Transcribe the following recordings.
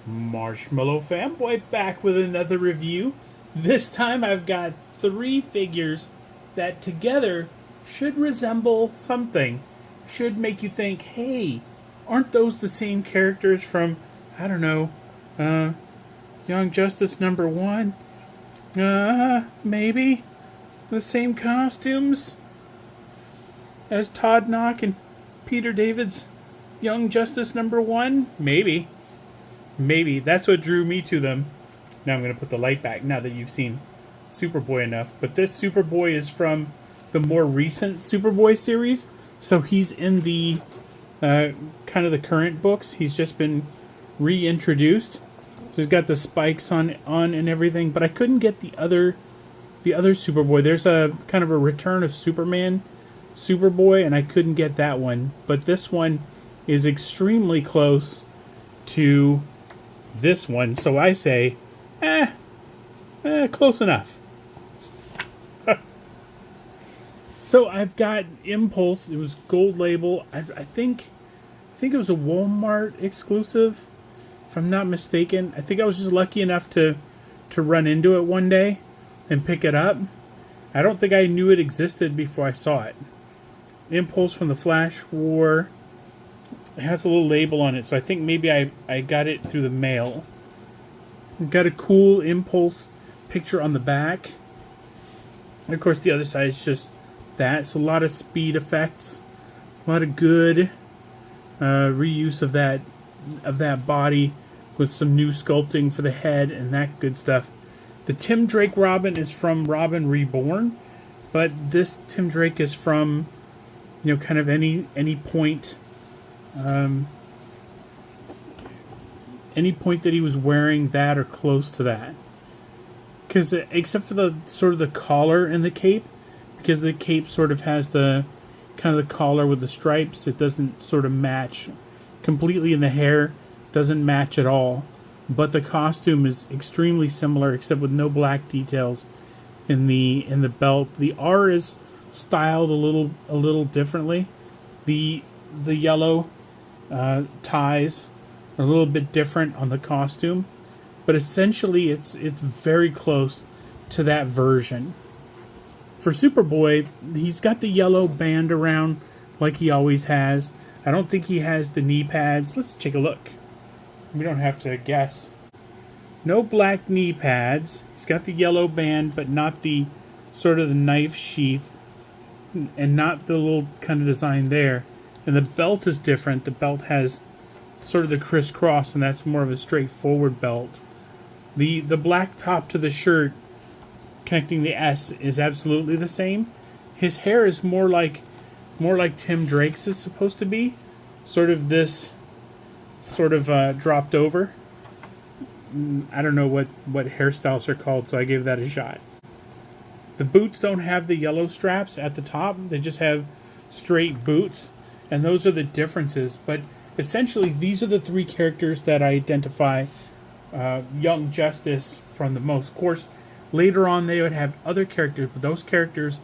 Marshmallow Fanboy back with another review. This time I've got 3 figures that together should resemble something. Should make you think, hey, aren't those the same characters from, I don't know, Young Justice #1? Maybe the same costumes as Todd Knock and Peter David's Young Justice #1? Maybe. Maybe. That's what drew me to them. Now I'm going to put the light back now that you've seen Superboy enough. But this Superboy is from the more recent Superboy series. So he's in the kind of the current books. He's just been reintroduced. So he's got the spikes on and everything. But I couldn't get the other Superboy. There's a kind of a Return of Superman Superboy, and I couldn't get that one. But this one is extremely close to this one, so I say, close enough. So I've got Impulse. It was gold label. I think it was a Walmart exclusive, if I'm not mistaken. I think I was just lucky enough to run into it one day and pick it up. I don't think I knew it existed before I saw it. Impulse from the Flash War. It has a little label on it, so I think maybe I got it through the mail. Got a cool Impulse picture on the back. And of course the other side is just that. So a lot of speed effects. A lot of good reuse of that body with some new sculpting for the head and that good stuff. The Tim Drake Robin is from Robin Reborn, but this Tim Drake is from, you know, kind of any point. Any point that he was wearing that or close to that, because except for the sort of the collar and the cape, because the cape sort of has the kind of the collar with the stripes, it doesn't sort of match completely, and the hair doesn't match at all. But the costume is extremely similar, except with no black details in the belt. The R is styled a little differently. The yellow ties are a little bit different on the costume, but essentially it's very close to that version. For Superboy, he's got the yellow band around like he always has. I don't think he has the knee pads. Let's take a look. We don't have to guess. No black knee pads. He's got the yellow band, but not the sort of the knife sheath, and not the little kind of design there. And the belt is different. The belt has sort of the crisscross, and that's more of a straightforward belt. The black top to the shirt connecting the S is absolutely the same. His hair is more like Tim Drake's is supposed to be. Sort of this sort of dropped over. I don't know what hairstyles are called, so I gave that a shot. The boots don't have the yellow straps at the top. They just have straight boots. And those are the differences. But essentially, these are the 3 characters that I identify Young Justice from the most. Of course, later on they would have other characters, but those characters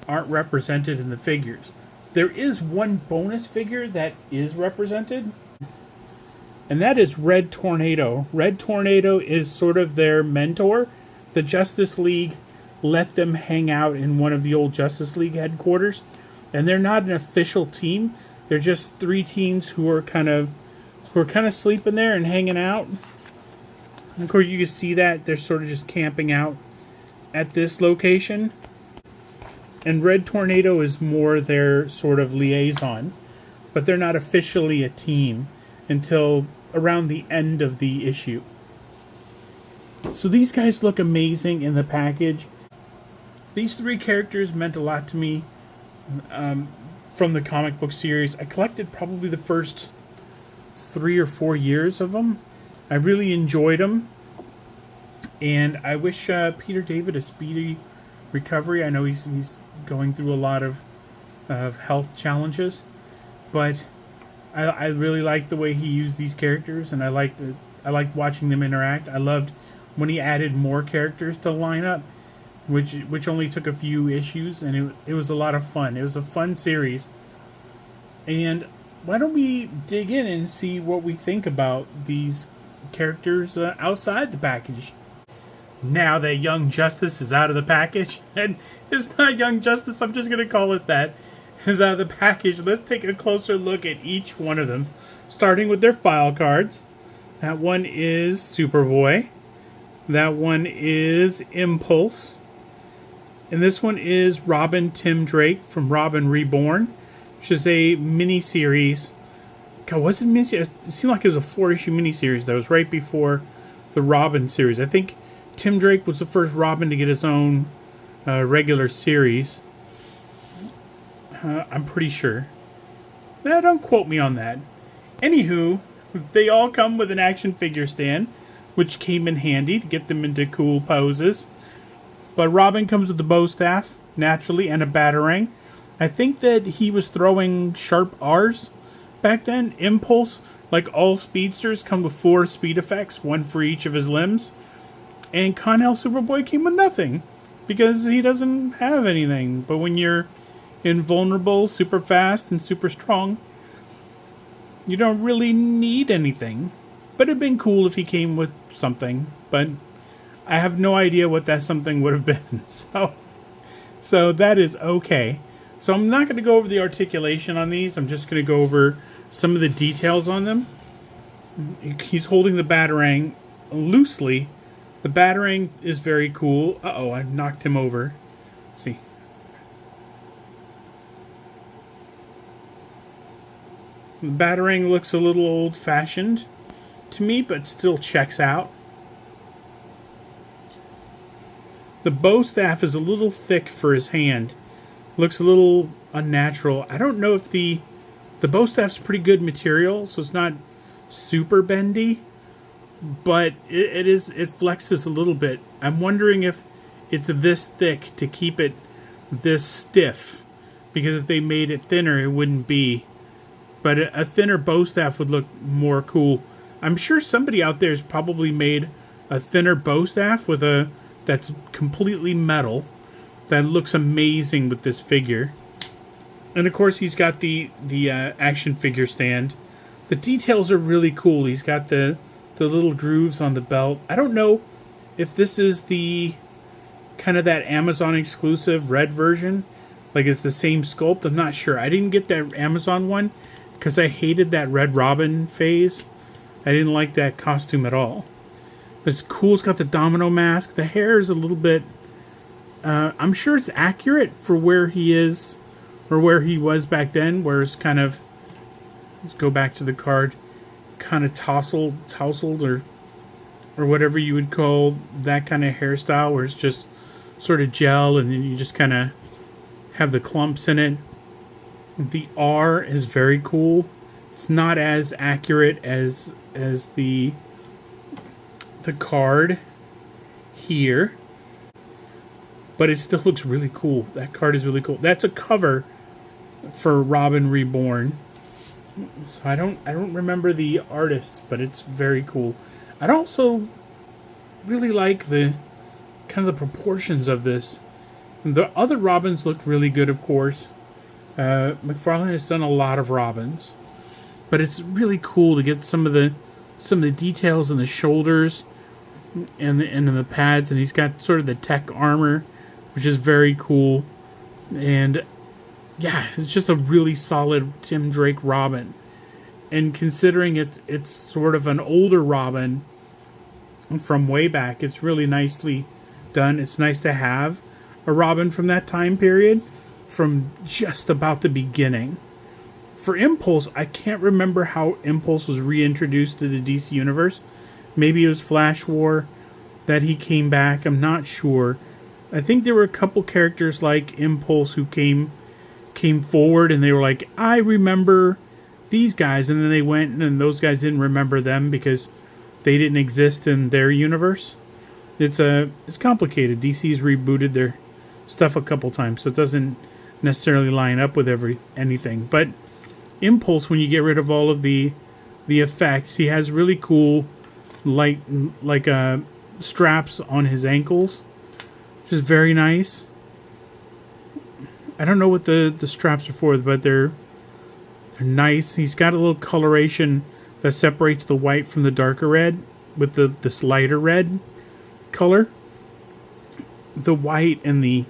aren't represented in the figures. There is one bonus figure that is represented, and that is Red Tornado. Red Tornado is sort of their mentor. The Justice League let them hang out in one of the old Justice League headquarters, and they're not an official team. They're just 3 teens who are kind of sleeping there and hanging out. And of course, you can see that they're sort of just camping out at this location. And Red Tornado is more their sort of liaison, but they're not officially a team until around the end of the issue. So these guys look amazing in the package. These 3 characters meant a lot to me. From the comic book series. I collected probably the first 3 or 4 years of them. I really enjoyed them, and I wish Peter David a speedy recovery. I know he's going through a lot of health challenges, but I really liked the way he used these characters, and I liked watching them interact. I loved when he added more characters to the lineup, which only took a few issues, and it was a lot of fun. It was a fun series. And why don't we dig in and see what we think about these characters outside the package. Now that Young Justice is out of the package, and it's not Young Justice, I'm just going to call it that, is out of the package, let's take a closer look at each one of them, starting with their file cards. That one is Superboy. That one is Impulse. And this one is Robin Tim Drake from Robin Reborn, which is a mini-series. God, was it a mini-series? It seemed like it was a 4-issue mini-series that was right before the Robin series. I think Tim Drake was the first Robin to get his own regular series. I'm pretty sure. Don't quote me on that. Anywho, they all come with an action figure stand, which came in handy to get them into cool poses. But Robin comes with the bow staff, naturally, and a batarang. I think that he was throwing sharp R's back then. Impulse, like all speedsters, come with 4 speed effects, 1 for each of his limbs. And Kon-El Superboy came with nothing, because he doesn't have anything. But when you're invulnerable, super fast, and super strong, you don't really need anything. But it'd been cool if he came with something. But I have no idea what that something would have been. So that is okay. So I'm not going to go over the articulation on these. I'm just going to go over some of the details on them. He's holding the batarang loosely. The batarang is very cool. Uh-oh, I knocked him over. Let's see. The batarang looks a little old-fashioned to me, but still checks out. The bow staff is a little thick for his hand. Looks a little unnatural. I don't know if the bow staff's pretty good material, so it's not super bendy, but it flexes a little bit. I'm wondering if it's this thick to keep it this stiff, because if they made it thinner, it wouldn't be. But a thinner bow staff would look more cool. I'm sure somebody out there has probably made a thinner bow staff with that's completely metal that looks amazing with this figure. And of course he's got the action figure stand. The details are really cool. He's got the little grooves on the belt. I don't know if this is the kind of that Amazon exclusive red version, like it's the same sculpt. I'm not sure. I didn't get that Amazon one because I hated that Red Robin phase. I didn't like that costume at all. But it's cool. It's got the domino mask. The hair is a little bit... I'm sure it's accurate for where he is, or where he was back then, where it's kind of... Let's go back to the card. Kind of tousled, or whatever you would call that kind of hairstyle, where it's just sort of gel, and then you just kind of have the clumps in it. The R is very cool. It's not as accurate as the card here, but it still looks really cool. That card is really cool. That's a cover for Robin Reborn. So I don't remember the artist, but it's very cool. I'd also really like the kind of the proportions of this. The other Robins look really good, of course. McFarlane has done a lot of Robins, but it's really cool to get some of the details in the shoulders and in the pads, and he's got sort of the tech armor, which is very cool. And yeah, it's just a really solid Tim Drake Robin. And considering it's sort of an older Robin from way back, it's really nicely done. It's nice to have a Robin from that time period, from just about the beginning. For Impulse, I can't remember how Impulse was reintroduced to the DC Universe. Maybe it was Flash War that he came back. I'm not sure. I think there were a couple characters like Impulse who came forward and they were like, I remember these guys, and then they went and those guys didn't remember them because they didn't exist in their universe. It's complicated. DC's rebooted their stuff a couple times, so it doesn't necessarily line up with anything. But Impulse, when you get rid of all of the effects, he has really cool like straps on his ankles, which is very nice. I don't know what the straps are for, but they're nice. He's got a little coloration that separates the white from the darker red. with this lighter red color. The white and the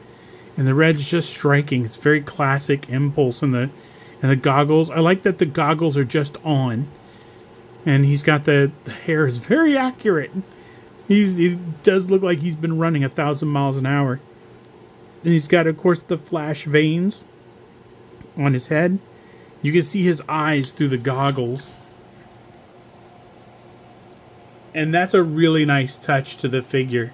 red is just striking. It's very classic Impulse, and the goggles. I like that the goggles are just on, and he's got the hair is very accurate. He does look like he's been running 1,000 miles an hour. And he's got, of course, the flash veins on his head. You can see his eyes through the goggles. And that's a really nice touch to the figure,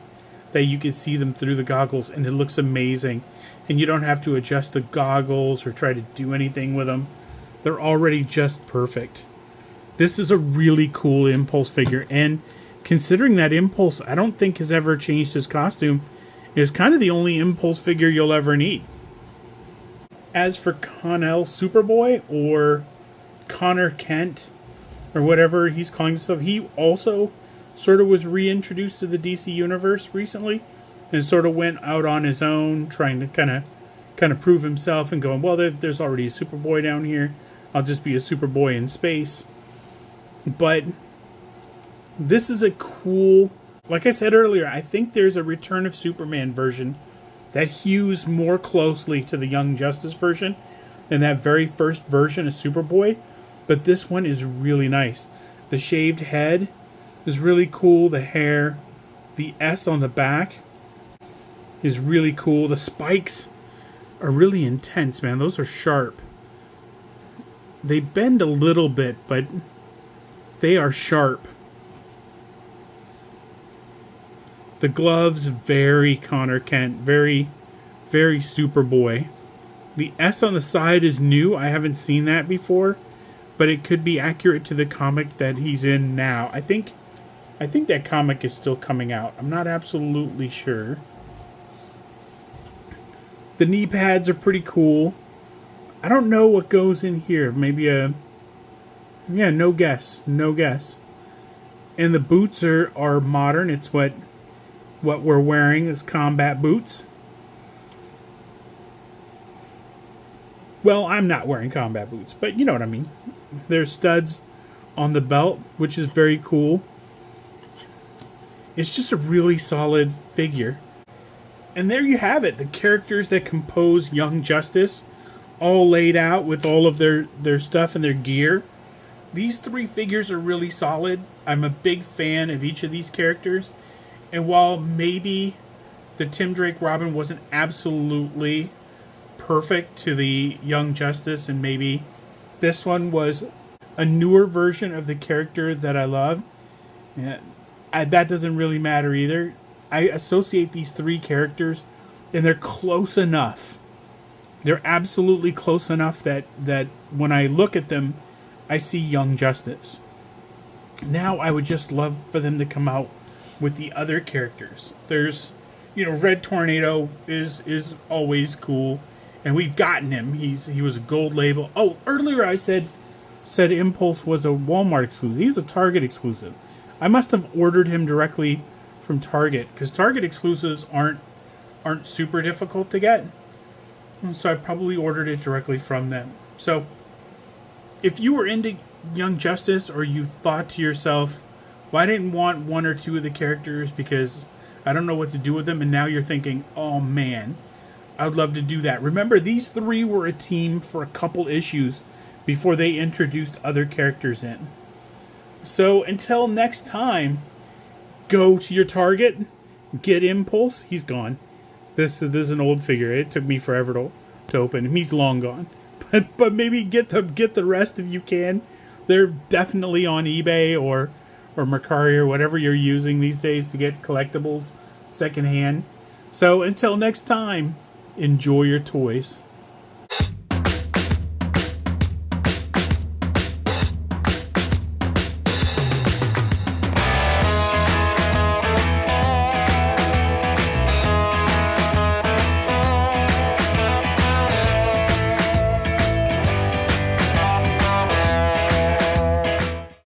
that you can see them through the goggles, and it looks amazing. And you don't have to adjust the goggles or try to do anything with them. They're already just perfect. This is a really cool Impulse figure, and considering that Impulse, I don't think has ever changed his costume, is kind of the only Impulse figure you'll ever need. As for Kon-El Superboy, or Connor Kent, or whatever he's calling himself, he also sort of was reintroduced to the DC Universe recently, and sort of went out on his own, trying to kind of prove himself, and going, well, there's already a Superboy down here. I'll just be a Superboy in space. But this is a cool, like I said earlier, I think there's a Return of Superman version that hews more closely to the Young Justice version than that very first version of Superboy. But this one is really nice. The shaved head is really cool. The hair, the S on the back is really cool. The spikes are really intense, man. Those are sharp. They bend a little bit, but they are sharp. The gloves, very Connor Kent, very, very Superboy. The S on the side is new. I haven't seen that before, but it could be accurate to the comic that he's in now. I think that comic is still coming out. I'm not absolutely sure. The knee pads are pretty cool. I don't know what goes in here. Maybe no guess. And the boots are modern. It's what we're wearing is combat boots. Well, I'm not wearing combat boots, but you know what I mean. There's studs on the belt, which is very cool. It's just a really solid figure. And there you have it. The characters that compose Young Justice, all laid out with all of their stuff and their gear. These three figures are really solid. I'm a big fan of each of these characters. And while maybe the Tim Drake Robin wasn't absolutely perfect to the Young Justice, and maybe this one was a newer version of the character that I love, that doesn't really matter either. I associate these three characters, and they're close enough. They're absolutely close enough that when I look at them, I see Young Justice. Now I would just love for them to come out with the other characters. There's, Red Tornado is always cool, and we've gotten him. He was a gold label. Oh, earlier I said Impulse was a Walmart exclusive. He's a Target exclusive. I must have ordered him directly from Target, because Target exclusives aren't super difficult to get. So I probably ordered it directly from them. So if you were into Young Justice, or you thought to yourself, well, I didn't want one or two of the characters because I don't know what to do with them, and now you're thinking, oh man, I would love to do that. Remember, these three were a team for a couple issues before they introduced other characters in. So until next time, go to your Target, get Impulse. He's gone. This is an old figure. It took me forever to open him. He's long gone. But maybe get the rest if you can. They're definitely on eBay or Mercari or whatever you're using these days to get collectibles secondhand. So until next time, enjoy your toys.